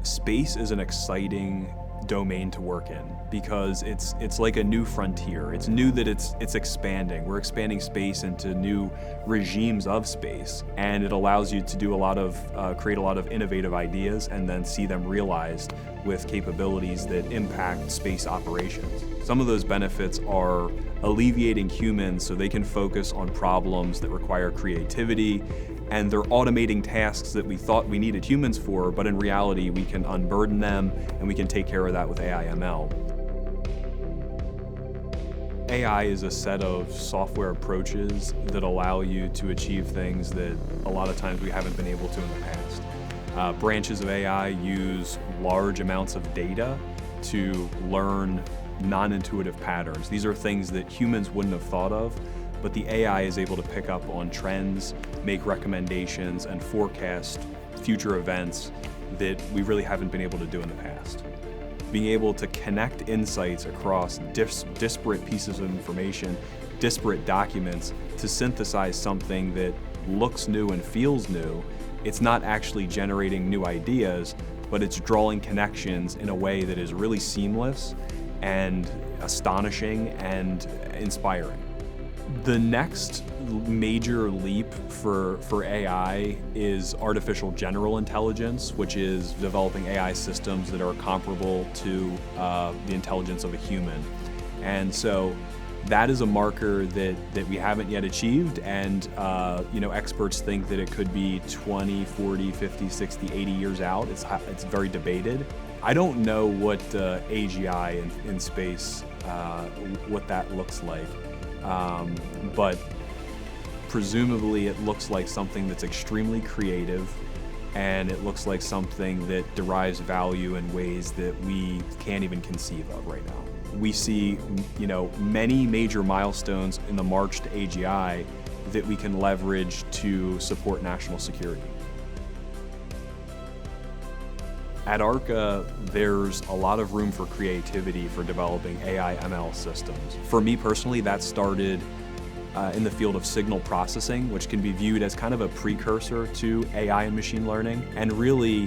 Space is an exciting domain to work in because it's like a new frontier. It's new that it's expanding. We're expanding space into new regimes of space, and it allows you to do create a lot of innovative ideas and then see them realized with capabilities that impact space operations. Some of those benefits are alleviating humans so they can focus on problems that require creativity, and they're automating tasks that we thought we needed humans for, but in reality we can unburden them and we can take care of that with AI/ML. AI is a set of software approaches that allow you to achieve things that a lot of times we haven't been able to in the past. Branches of AI use large amounts of data to learn non-intuitive patterns. These are things that humans wouldn't have thought of, but the AI is able to pick up on trends, make recommendations, and forecast future events that we really haven't been able to do in the past. Being able to connect insights across disparate pieces of information, disparate documents, to synthesize something that looks new and feels new. It's not actually generating new ideas, but it's drawing connections in a way that is really seamless and astonishing and inspiring. The next major leap for AI is artificial general intelligence, which is developing AI systems that are comparable to the intelligence of a human. And so that is a marker that we haven't yet achieved, and experts think that it could be 20, 40, 50, 60, 80 years out. It's very debated. I don't know what AGI in space, what that looks like. But presumably it looks like something that's extremely creative, and it looks like something that derives value in ways that we can't even conceive of right now. We see, many major milestones in the march to AGI that we can leverage to support national security. At ARKA, there's a lot of room for creativity for developing AI/ML systems. For me personally, that started in the field of signal processing, which can be viewed as kind of a precursor to AI and machine learning. And really,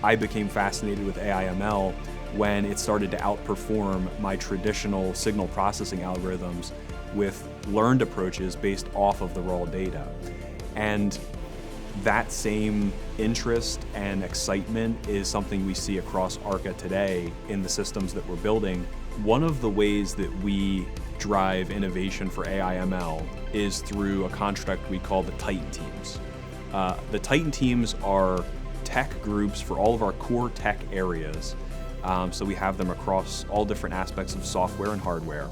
I became fascinated with AI/ML when it started to outperform my traditional signal processing algorithms with learned approaches based off of the raw data. And that same interest and excitement is something we see across ARKA today in the systems that we're building. One of the ways that we drive innovation for AI/ML is through a construct we call the Titan teams. The Titan teams are tech groups for all of our core tech areas. So we have them across all different aspects of software and hardware.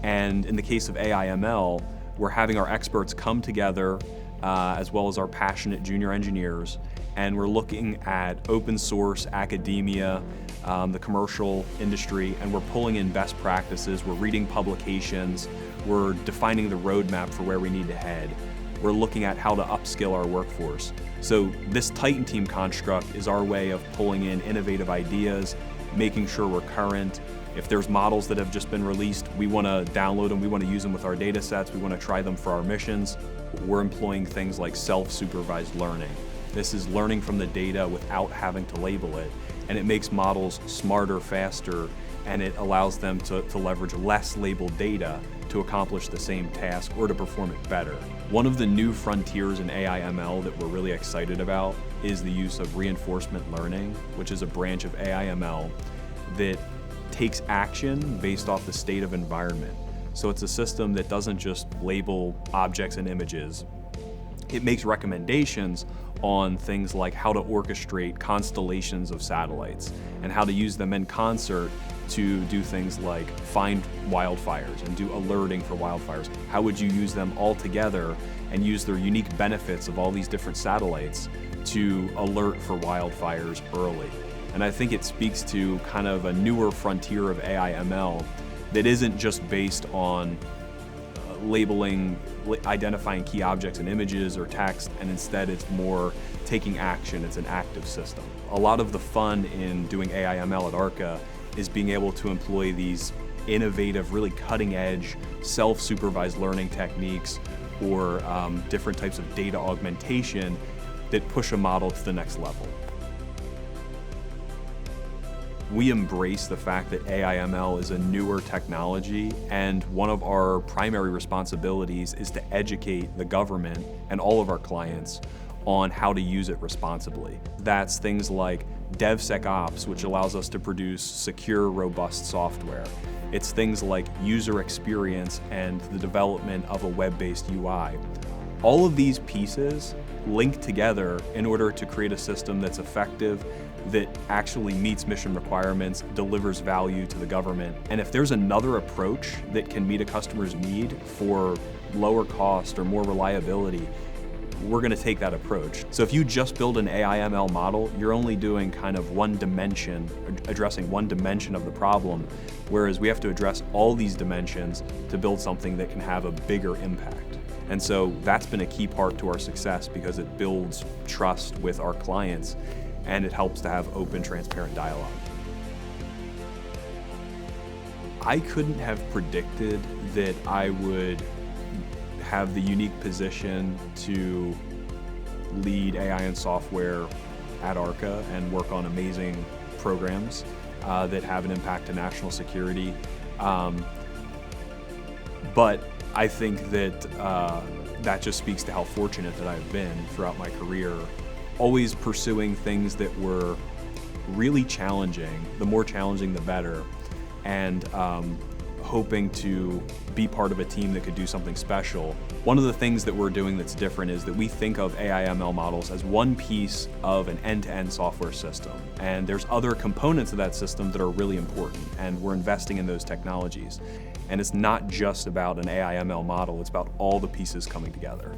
And in the case of AI/ML, we're having our experts come together as well as our passionate junior engineers, and we're looking at open source, academia, the commercial industry, and we're pulling in best practices, we're reading publications, we're defining the roadmap for where we need to head. We're looking at how to upskill our workforce. So this Titan team construct is our way of pulling in innovative ideas, making sure we're current. If there's models that have just been released, we want to download them, we want to use them with our data sets, we want to try them for our missions. We're employing things like self-supervised learning. This is learning from the data without having to label it, and it makes models smarter, faster, and it allows them to leverage less labeled data to accomplish the same task or to perform it better. One of the new frontiers in AI/ML that we're really excited about is the use of reinforcement learning, which is a branch of AI/ML that takes action based off the state of environment. So it's a system that doesn't just label objects and images. It makes recommendations on things like how to orchestrate constellations of satellites and how to use them in concert to do things like find wildfires and do alerting for wildfires. How would you use them all together and use their unique benefits of all these different satellites to alert for wildfires early? And I think it speaks to kind of a newer frontier of AI/ML that isn't just based on labeling, identifying key objects and images or text, and instead it's more taking action. It's an active system. A lot of the fun in doing AI/ML at ARKA is being able to employ these innovative, really cutting-edge, self-supervised learning techniques or different types of data augmentation that push a model to the next level. We embrace the fact that AI/ML is a newer technology, and one of our primary responsibilities is to educate the government and all of our clients on how to use it responsibly. That's things like DevSecOps, which allows us to produce secure, robust software. It's things like user experience and the development of a web-based UI. All of these pieces link together in order to create a system that's effective, that actually meets mission requirements, delivers value to the government. And if there's another approach that can meet a customer's need for lower cost or more reliability, we're going to take that approach. So if you just build an AI/ML model, you're only doing kind of one dimension, addressing one dimension of the problem, whereas we have to address all these dimensions to build something that can have a bigger impact. And so that's been a key part to our success because it builds trust with our clients and it helps to have open, transparent dialogue. I couldn't have predicted that I would have the unique position to lead AI and software at ARKA and work on amazing programs that have an impact to national security. But I think that that just speaks to how fortunate that I've been throughout my career, always pursuing things that were really challenging, the more challenging the better, and hoping to be part of a team that could do something special. One of the things that we're doing that's different is that we think of AI/ML models as one piece of an end-to-end software system. And there's other components of that system that are really important, and we're investing in those technologies. And it's not just about an AI/ML model, it's about all the pieces coming together.